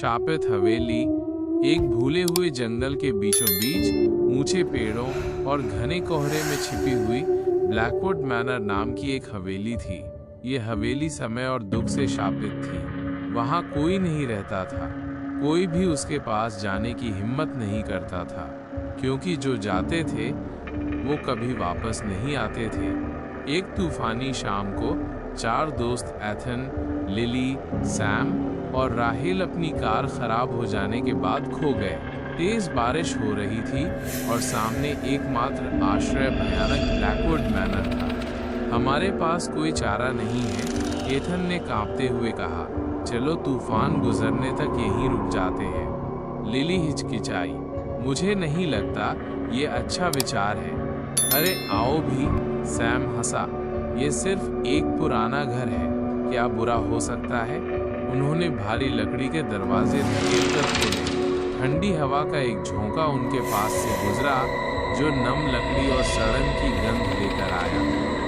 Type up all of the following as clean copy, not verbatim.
शापित हवेली एक भूले हुए जंगल के बीचों बीच ऊंचे पेड़ों और घने कोहरे में छिपी हुई ब्लैकवुड मैनर नाम की एक हवेली थी। ये हवेली समय और दुख से शापित थी। वहां कोई नहीं रहता था, कोई भी उसके पास जाने की हिम्मत नहीं करता था, क्योंकि जो जाते थे वो कभी वापस नहीं आते थे। एक तूफानी शाम को 4 दोस्त एथन, लिली, सैम और राहेल अपनी कार खराब हो जाने के बाद खो गए। तेज बारिश हो रही थी और सामने एकमात्र आश्रय भयानक ब्लैकवुड मैनर था। हमारे पास कोई चारा नहीं है, एथन ने कांपते हुए कहा। चलो तूफान गुजरने तक यहीं रुक जाते हैं। लिली हिचकिचाई। मुझे नहीं लगता ये अच्छा विचार है। अरे आओ भी, सैम हंसा। ये सिर्फ एक पुराना घर है, क्या बुरा हो सकता है? उन्होंने भारी लकड़ी के दरवाजे धकेलकर खोले। ठंडी हवा का एक झोंका उनके पास से गुजरा, जो नम लकड़ी और सड़न की गंध लेकर आया।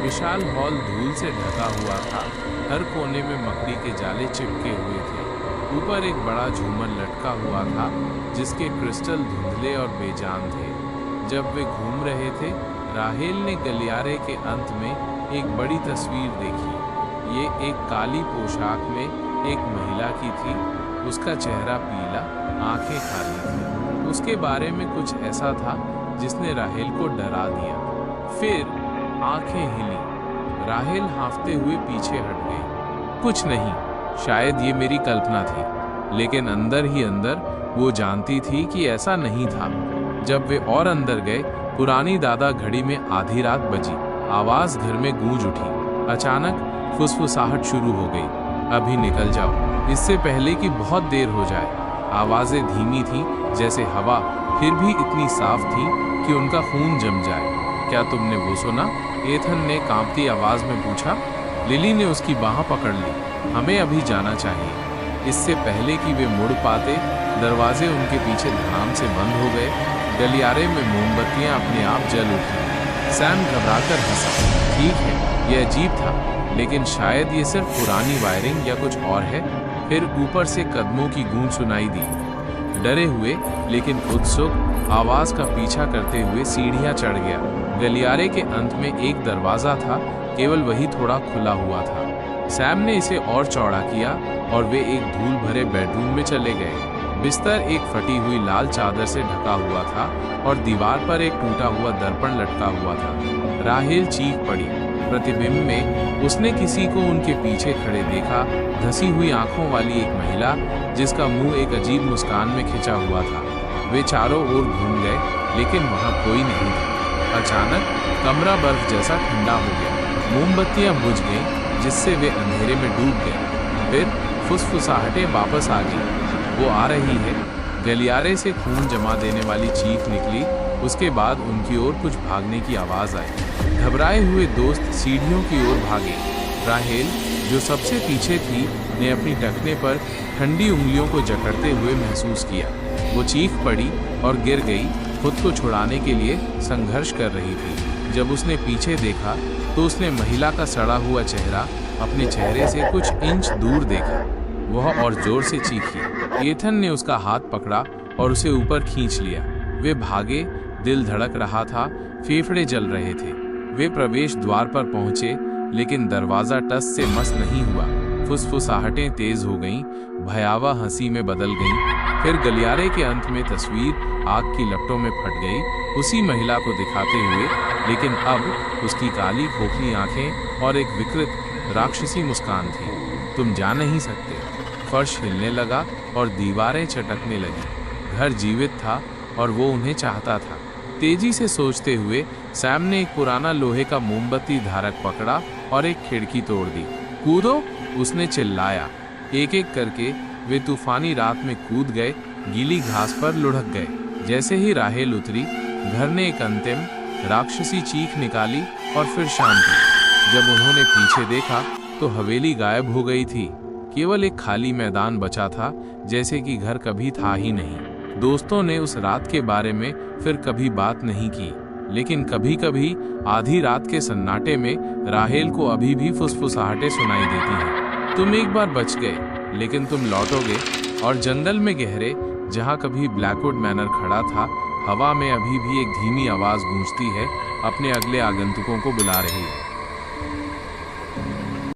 विशाल हॉल धूल से ढका हुआ था, हर कोने में मकड़ी के जाले चिपके हुए थे। ऊपर एक बड़ा झूमर लटका हुआ था, जिसके क्रिस्टल धुंधले और बेजान थे। जब वे घूम रहे थे, राहेल ने गलियारे के अंत में एक बड़ी तस्वीर देखी। ये एक काली पोशाक में एक महिला की थी। उसका चेहरा पीला, आंखें खाली थी। उसके बारे में कुछ ऐसा था जिसने राहेल को डरा दिया। फिर आंखें हिली। राहेल हांफते हुए पीछे हट गई। कुछ नहीं, शायद ये मेरी कल्पना थी, लेकिन अंदर ही अंदर वो जानती थी कि ऐसा नहीं था। जब वे और अंदर गए, पुरानी दादा घड़ी में आधी रात बजी। आवाज घर में गूंज उठी। अचानक फुसफुसाहट शुरू हो गई। अभी निकल जाओ, इससे पहले कि बहुत देर हो जाए। आवाजें धीमी थीं, जैसे हवा, फिर भी इतनी साफ थी कि उनका खून जम जाए। क्या तुमने वो सुना? एथन ने कांपती आवाज में पूछा। लिली ने उसकी बाह पकड़ ली। हमें अभी जाना चाहिए। इससे पहले कि वे मुड़ पाते, दरवाजे उनके पीछे धड़ाम से बंद हो गए। गलियारे में मोमबत्तियां अपने आप जल उठी। सैम घबराकर हंसा। ठीक है, यह अजीब था, लेकिन शायद ये सिर्फ पुरानी वायरिंग या कुछ और है। फिर ऊपर से कदमों की गूंज सुनाई दी। डरे हुए लेकिन उत्सुक आवाज का पीछा करते हुए सीढ़ियां चढ़ गया। गलियारे के अंत में एक दरवाजा था, केवल वही थोड़ा खुला हुआ था। सैम ने इसे और चौड़ा किया और वे एक धूल भरे बेडरूम में चले गए। बिस्तर एक फटी हुई लाल चादर से ढका हुआ था और दीवार पर एक टूटा हुआ दर्पण लटका हुआ था। राहेल चीख पड़ी। प्रतिबिंब में उसने किसी को उनके पीछे खड़े देखा, धसी हुई आंखों वाली एक महिला, जिसका मुंह एक अजीब मुस्कान में खिंचा हुआ था। वे चारों ओर घूम गए, लेकिन वहां कोई नहीं था। अचानक कमरा बर्फ जैसा ठंडा हो गया। मोमबत्तियां बुझ गईं, जिससे वे अंधेरे में डूब गए। फिर फुसफुसाहटें वापस आ गईं। वो आ रही है। गलियारे से खून जमा देने वाली चीख निकली। उसके बाद उनकी ओर कुछ भागने की आवाज आई। घबराए हुए दोस्त सीढ़ियों की ओर भागे। राहेल, जो सबसे पीछे थी, ने अपनी टखने पर ठंडी उंगलियों को जकड़ते हुए महसूस किया। वो चीख पड़ी और गिर गई, खुद को छुड़ाने के लिए संघर्ष कर रही थी। जब उसने पीछे देखा तो उसने महिला का सड़ा हुआ चेहरा अपने चेहरे से कुछ इंच दूर देखा। वह और जोर से चीखी। एथन ने उसका हाथ पकड़ा और उसे ऊपर खींच लिया। वे भागे, दिल धड़क रहा था, फेफड़े जल रहे थे। वे प्रवेश द्वार पर पहुंचे, लेकिन दरवाजा टस से मस नहीं हुआ। फुसफुसाहटें तेज हो गईं, भयावह हंसी में बदल गईं। फिर गलियारे के अंत में तस्वीर आग की लपटों में फट गई, उसी महिला को दिखाते हुए, लेकिन अब उसकी काली खोखली आंखें और एक विकृत राक्षसी मुस्कान थी। तुम जा नहीं सकते। फर्श हिलने लगा और दीवारें चटकने लगी। घर जीवित था और वो उन्हें चाहता था। तेजी से सोचते हुए सैम ने एक पुराना लोहे का मोमबत्ती धारक पकड़ा और एक खिड़की तोड़ दी। कूदो, उसने चिल्लाया। एक एक करके वे तूफानी रात में कूद गए, गीली घास पर लुढ़क गए। जैसे ही राहेल उतरी, घर ने एक अंतिम राक्षसी चीख निकाली और फिर शांति। जब उन्होंने पीछे देखा तो हवेली गायब हो गई थी। केवल एक खाली मैदान बचा था, जैसे कि घर कभी था ही नहीं। दोस्तों ने उस रात के बारे में फिर कभी बात नहीं की, लेकिन कभी कभी आधी रात के सन्नाटे में राहेल को अभी भी फुसफुसाहटें सुनाई देती हैं। तुम एक बार बच गए, लेकिन तुम लौटोगे और जंगल में गहरे, जहाँ कभी ब्लैकवुड मैनर खड़ा था, हवा में अभी भी एक धीमी आवाज गूंजती है, अपने अगले आगंतुकों को बुला रही है।